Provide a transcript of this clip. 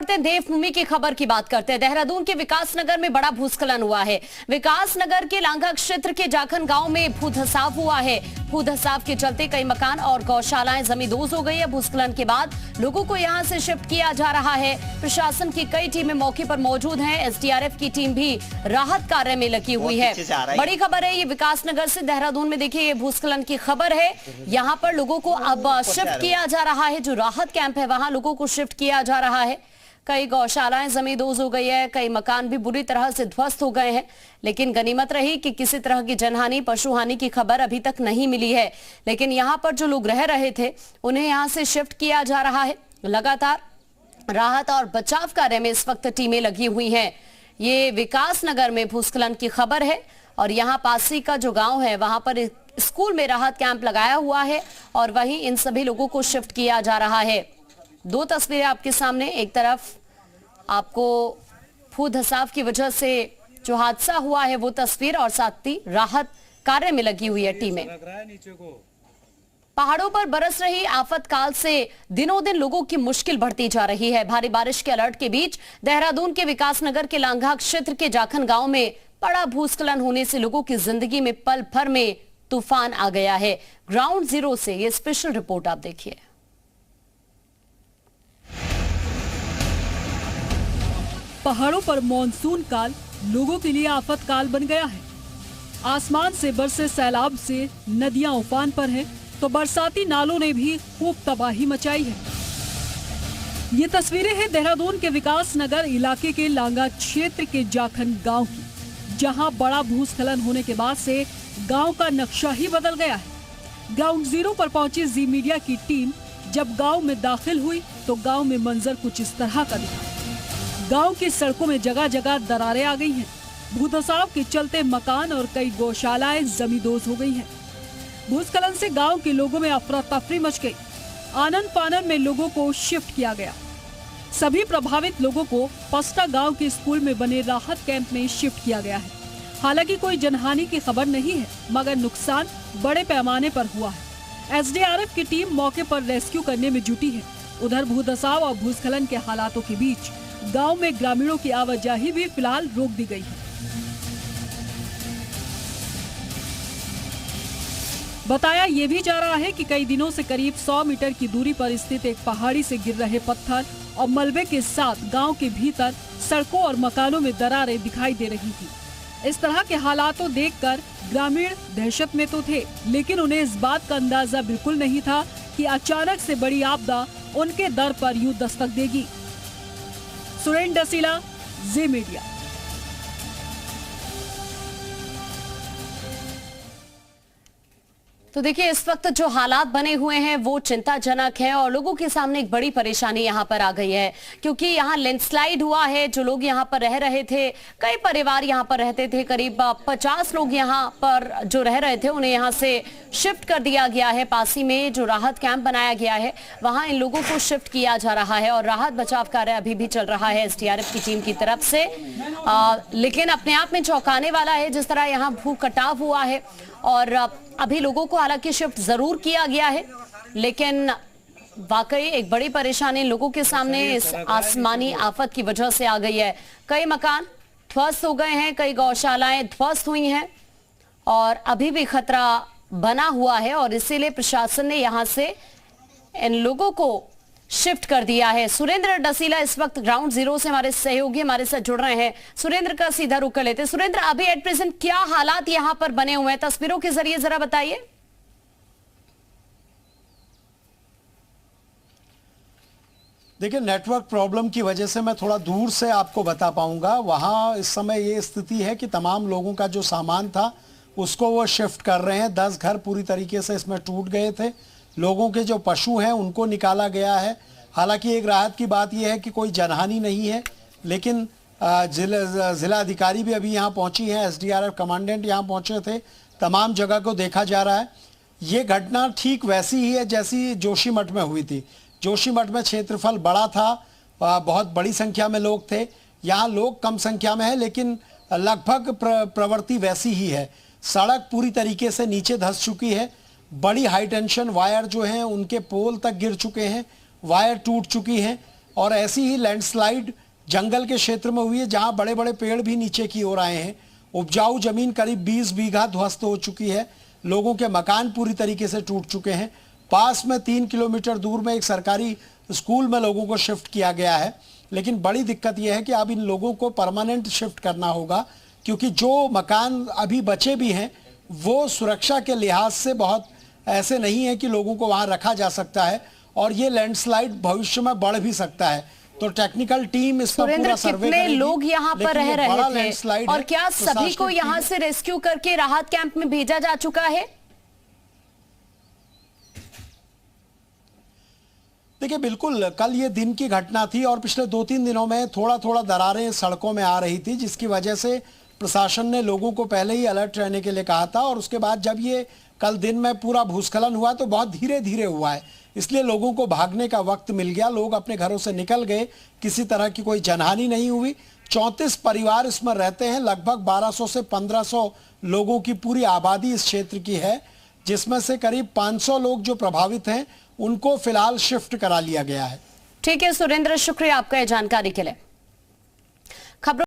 देवभूमि की खबर की बात करते हैं। देहरादून के विकासनगर में बड़ा भूस्खलन हुआ है। विकासनगर के लांघा क्षेत्र के जाखन गांव में भूधसाव हुआ है। भूधसाव के चलते कई मकान और गौशालाएं जमींदोज हो गई है। भूस्खलन के बाद लोगों को यहां से शिफ्ट किया जा रहा है। प्रशासन की कई टीमें मौके पर मौजूद हैं। एसडीआरएफ की टीम भी राहत कार्य में लगी हुई है। बड़ी खबर है ये विकासनगर से। देहरादून में देखिए ये भूस्खलन की खबर है। यहाँ पर लोगों को अब शिफ्ट किया जा रहा है। जो राहत कैंप है वहां लोगों को शिफ्ट किया जा रहा है। कई गौशालाएं जमींदोज हो गई है। कई मकान भी बुरी तरह से ध्वस्त हो गए हैं। लेकिन गनीमत रही कि किसी तरह की जनहानि पशु हानि की खबर अभी तक नहीं मिली है। लेकिन यहां पर जो लोग रह रहे थे उन्हें यहां से शिफ्ट किया जा रहा है। लगातार राहत और बचाव कार्य में इस वक्त टीमें लगी हुई हैं। ये विकासनगर में भूस्खलन की खबर है और यहाँ पासी का जो गांव है वहां पर स्कूल में राहत कैंप लगाया हुआ है और वहीं इन सभी लोगों को शिफ्ट किया जा रहा है। दो तस्वीरें आपके सामने। एक तरफ आपको भूधसाव की वजह से जो हादसा हुआ है वो तस्वीर और साथ ही राहत कार्य में लगी हुई है टीमें। पहाड़ों पर बरस रही आफतकाल से दिनों दिन लोगों की मुश्किल बढ़ती जा रही है। भारी बारिश के अलर्ट के बीच देहरादून के विकासनगर के लांघा क्षेत्र के जाखन गांव में बड़ा भूस्खलन होने से लोगों की जिंदगी में पल भर में तूफान आ गया है। ग्राउंड जीरो से ये स्पेशल रिपोर्ट आप देखिए। पहाड़ों पर मॉनसून काल लोगों के लिए आफत काल बन गया है। आसमान से बरसे सैलाब से नदियां उफान पर हैं, तो बरसाती नालों ने भी खूब तबाही मचाई है। ये तस्वीरें हैं देहरादून के विकासनगर इलाके के लांघा क्षेत्र के जाखन गांव की, जहां बड़ा भूस्खलन होने के बाद से गांव का नक्शा ही बदल गया है। ग्राउंड जीरो पर पहुंची जी मीडिया की टीम जब गाँव में दाखिल हुई तो गाँव में मंजर कुछ इस तरह का दिखा। गांव की सड़कों में जगह जगह दरारें आ गई हैं। भूधसाव के चलते मकान और कई गौशालाएं जमींदोज हो गई हैं। भूस्खलन से गांव के लोगों में अफरा तफरी मच गई। आनन फानन में लोगों को शिफ्ट किया गया। सभी प्रभावित लोगों को पस्टा गांव के स्कूल में बने राहत कैंप में शिफ्ट किया गया है। हालांकि कोई जनहानि की खबर नहीं है, मगर नुकसान बड़े पैमाने पर हुआ है। एसडीआरएफ की टीम मौके पर रेस्क्यू करने में जुटी है। उधर भूधसाव और भूस्खलन के हालातों के बीच गांव में ग्रामीणों की आवाजाही भी फिलहाल रोक दी गई है। बताया ये भी जा रहा है कि कई दिनों से करीब 100 मीटर की दूरी पर स्थित एक पहाड़ी से गिर रहे पत्थर और मलबे के साथ गांव के भीतर सड़कों और मकानों में दरारें दिखाई दे रही थी। इस तरह के हालातों देखकर ग्रामीण दहशत में तो थे, लेकिन उन्हें इस बात का अंदाजा बिल्कुल नहीं था कि अचानक से बड़ी आपदा उनके दर पर यूं दस्तक देगी। सुरेंद्र डसीला, जी मीडिया। तो देखिए इस वक्त जो हालात बने हुए हैं वो चिंताजनक है और लोगों के सामने एक बड़ी परेशानी यहां पर आ गई है, क्योंकि यहां लैंडस्लाइड हुआ है। जो लोग यहां पर रह रहे थे, कई परिवार यहां पर रहते थे, करीब 50 लोग यहां पर जो रह रहे थे उन्हें यहां से शिफ्ट कर दिया गया है। पासी में जो राहत कैंप बनाया गया है वहां इन लोगों को शिफ्ट किया जा रहा है और राहत बचाव कार्य अभी भी चल रहा है एसडीआरएफ की टीम की तरफ से। लेकिन अपने आप में चौंकाने वाला है जिस तरह यहाँ भू कटाव हुआ है और अभी लोगों को हालांकि शिफ्ट जरूर किया गया है, लेकिन वाकई एक बड़ी परेशानी लोगों के सामने इस आसमानी आफत की वजह से आ गई है। कई मकान ध्वस्त हो गए हैं, कई गौशालाएं ध्वस्त हुई हैं और अभी भी खतरा बना हुआ है और इसीलिए प्रशासन ने यहां से इन लोगों को शिफ्ट कर दिया है। सुरेंद्र डसीला इस वक्त ग्राउंड जीरो से हमारे सहयोगी हमारे साथ जुड़ रहे हैं। सुरेंद्र का सीधा रुख कर लेते हैं। सुरेंद्र, अभी एट प्रेजेंट क्या हालात यहां पर बने हुए हैं, तस्वीरों के जरिए जरा बताइए। देखिए, नेटवर्क प्रॉब्लम की वजह से मैं थोड़ा दूर से आपको बता पाऊंगा। वहां इस समय ये स्थिति है कि तमाम लोगों का जो सामान था उसको वो शिफ्ट कर रहे हैं। 10 घर पूरी तरीके से इसमें टूट गए थे। लोगों के जो पशु हैं उनको निकाला गया है। हालांकि एक राहत की बात यह है कि कोई जनहानि नहीं है, लेकिन जिला अधिकारी भी अभी यहाँ पहुंची हैं, एसडीआरएफ कमांडेंट यहाँ पहुंचे थे। तमाम जगह को देखा जा रहा है। ये घटना ठीक वैसी ही है जैसी जोशीमठ में हुई थी। जोशीमठ में क्षेत्रफल बड़ा था, बहुत बड़ी संख्या में लोग थे। यहाँ लोग कम संख्या में है, लेकिन लगभग प्रवृत्ति वैसी ही है। सड़क पूरी तरीके से नीचे धंस चुकी है। बड़ी हाई टेंशन वायर जो हैं उनके पोल तक गिर चुके हैं, वायर टूट चुकी हैं और ऐसी ही लैंडस्लाइड जंगल के क्षेत्र में हुई है जहां बड़े बड़े पेड़ भी नीचे की ओर आए हैं। उपजाऊ जमीन करीब 20 बीघा ध्वस्त हो चुकी है। लोगों के मकान पूरी तरीके से टूट चुके हैं। पास में 3 किलोमीटर दूर में एक सरकारी स्कूल में लोगों को शिफ्ट किया गया है। लेकिन बड़ी दिक्कत यह है कि अब इन लोगों को परमानेंट शिफ्ट करना होगा, क्योंकि जो मकान अभी बचे भी हैं वो सुरक्षा के लिहाज से बहुत ऐसे नहीं है कि लोगों को वहां रखा जा सकता है, और ये लैंडस्लाइड भविष्य में बढ़ भी सकता है। तो टेक्निकल टीम इस पर पूरा सर्वे कितने करेगी। लोग यहाँ पर रह रहे थे और क्या सभी को यहाँ से रेस्क्यू करके राहत कैंप में भेजा जा चुका है? देखिए, बिल्कुल कल ये दिन की घटना थी और पिछले 2-3 दिनों में थोड़ा थोड़ा दरारें सड़कों में आ रही थी, जिसकी वजह से प्रशासन ने लोगों को पहले ही अलर्ट रहने के लिए कहा था। और उसके बाद जब ये कल दिन में पूरा भूस्खलन हुआ तो बहुत धीरे धीरे हुआ है, इसलिए लोगों को भागने का वक्त मिल गया। लोग अपने घरों से निकल गए, किसी तरह की कोई जनहानि नहीं हुई। 34 परिवार इसमें रहते हैं। लगभग 1200 से 1500 लोगों की पूरी आबादी इस क्षेत्र की है, जिसमें से करीब 500 लोग जो प्रभावित हैं उनको फिलहाल शिफ्ट करा लिया गया है। ठीक है सुरेंद्र, शुक्रिया आपका ये जानकारी के लिए।